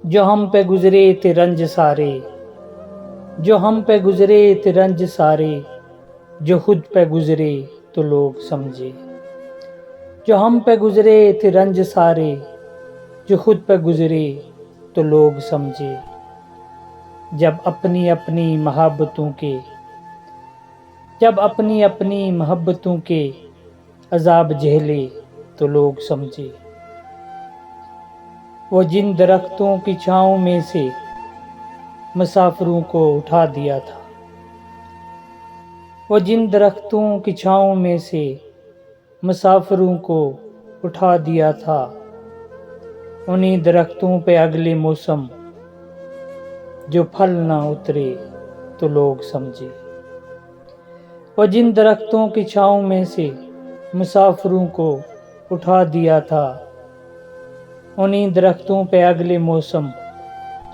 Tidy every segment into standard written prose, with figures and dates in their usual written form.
جو ہم پہ گزرے تھے رنج سارے، جو ہم پہ گزرے تھے رنج سارے، جو خود پہ گزرے تو لوگ سمجھے۔ جو ہم پہ گزرے تھے رنج سارے، جو خود پہ گزرے تو لوگ سمجھے۔ جب اپنی اپنی محبتوں کے، جب اپنی اپنی محبتوں کے عذاب جھیلے تو لوگ سمجھے۔ وہ جن درختوں کی چھاؤں میں سے مسافروں کو اٹھا دیا تھا، وہ جن درختوں کی چھاؤں میں سے مسافروں کو اٹھا دیا تھا، انہی درختوں پہ اگلے موسم جو پھل نہ اترے تو لوگ سمجھے۔ وہ جن درختوں کی چھاؤں میں سے مسافروں کو اٹھا دیا تھا، انہی درختوں پہ اگلے موسم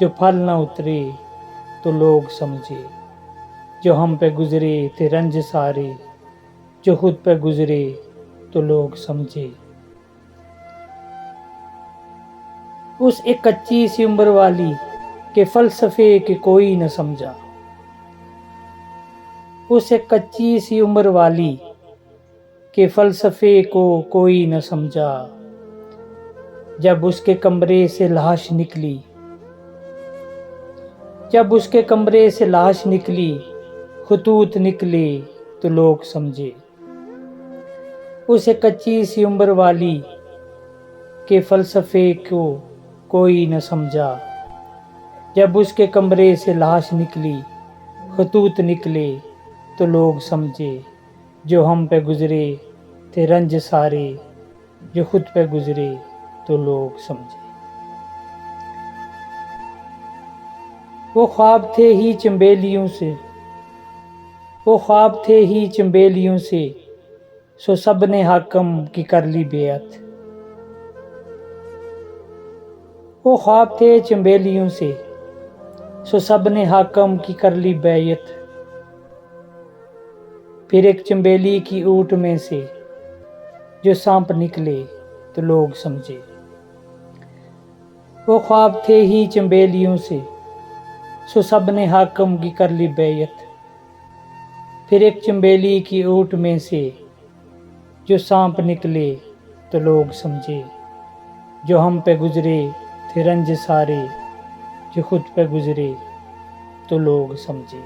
جو پھل نہ اترے تو لوگ سمجھے۔ جو ہم پہ گزرے تھے رنج سارے، جو خود پہ گزرے تو لوگ سمجھے۔ اس ایک کچی سی عمر والی کے فلسفے کے کوئی نہ سمجھا، اس ایک کچی سی عمر والی کے فلسفے کو کوئی نہ سمجھا۔ جب اس کے کمرے سے لاش نکلی، جب اس کے کمرے سے لاش نکلی، خطوط نکلے تو لوگ سمجھے۔ اس ایک کچی سی عمر والی کے فلسفے کو کوئی نہ سمجھا۔ جب اس کے کمرے سے لاش نکلی، خطوط نکلے تو لوگ سمجھے۔ جو ہم پہ گزرے تھے رنج سارے، جو خود پہ گزرے تو لوگ سمجھے۔ وہ خواب تھے ہی چنبیلیوں سے، وہ خواب تھے ہی چنبیلیوں سے، سو سب نے حاکم کی کر لی بیعت۔ وہ خواب تھے چنبیلیوں سے، سو سب نے حاکم کی کر لی بیعت۔ پھر ایک چنبیلی کی اونٹ میں سے جو سانپ نکلے تو لوگ سمجھے۔ وہ خواب تھے ہی چنبیلیوں سے، سو سب نے حاکم کی کر لی بیعت۔ پھر ایک چنبیلی کی اونٹ میں سے جو سانپ نکلے تو لوگ سمجھے۔ جو ہم پہ گزرے تھے رنج سارے، جو خود پہ گزرے تو لوگ سمجھے۔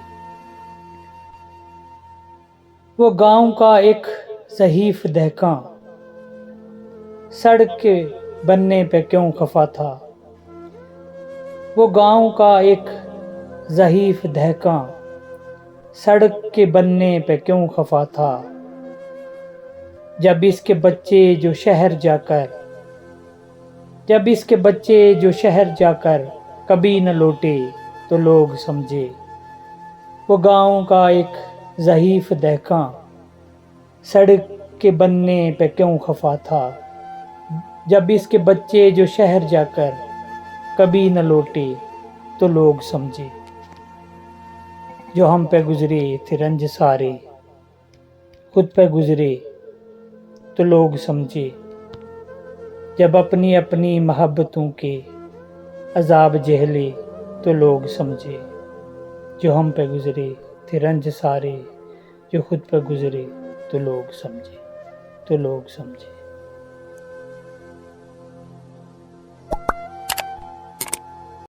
وہ گاؤں کا ایک ضعیف دہقاں سڑک کے بننے پہ کیوں خفا تھا، وہ گاؤں کا ایک ضعیف دہقاں سڑک کے بننے پہ کیوں خفا تھا۔ جب اس کے بچے جو شہر جا کر، جب اس کے بچے جو شہر جا کر کبھی نہ لوٹے تو لوگ سمجھے۔ وہ گاؤں کا ایک ضعیف دہقاں سڑک کے بننے پہ کیوں خفا تھا، جب اس کے بچے جو شہر جا کر کبھی نہ لوٹے تو لوگ سمجھے۔ جو ہم پہ گزرے تھے رنج سارے، خود پہ گزرے تو لوگ سمجھے۔ جب اپنی اپنی محبتوں کے عذاب جھیلے تو لوگ سمجھے۔ جو ہم پہ گزرے تھے رنج سارے، جو خود پہ گزرے تو لوگ سمجھے، تو لوگ سمجھے۔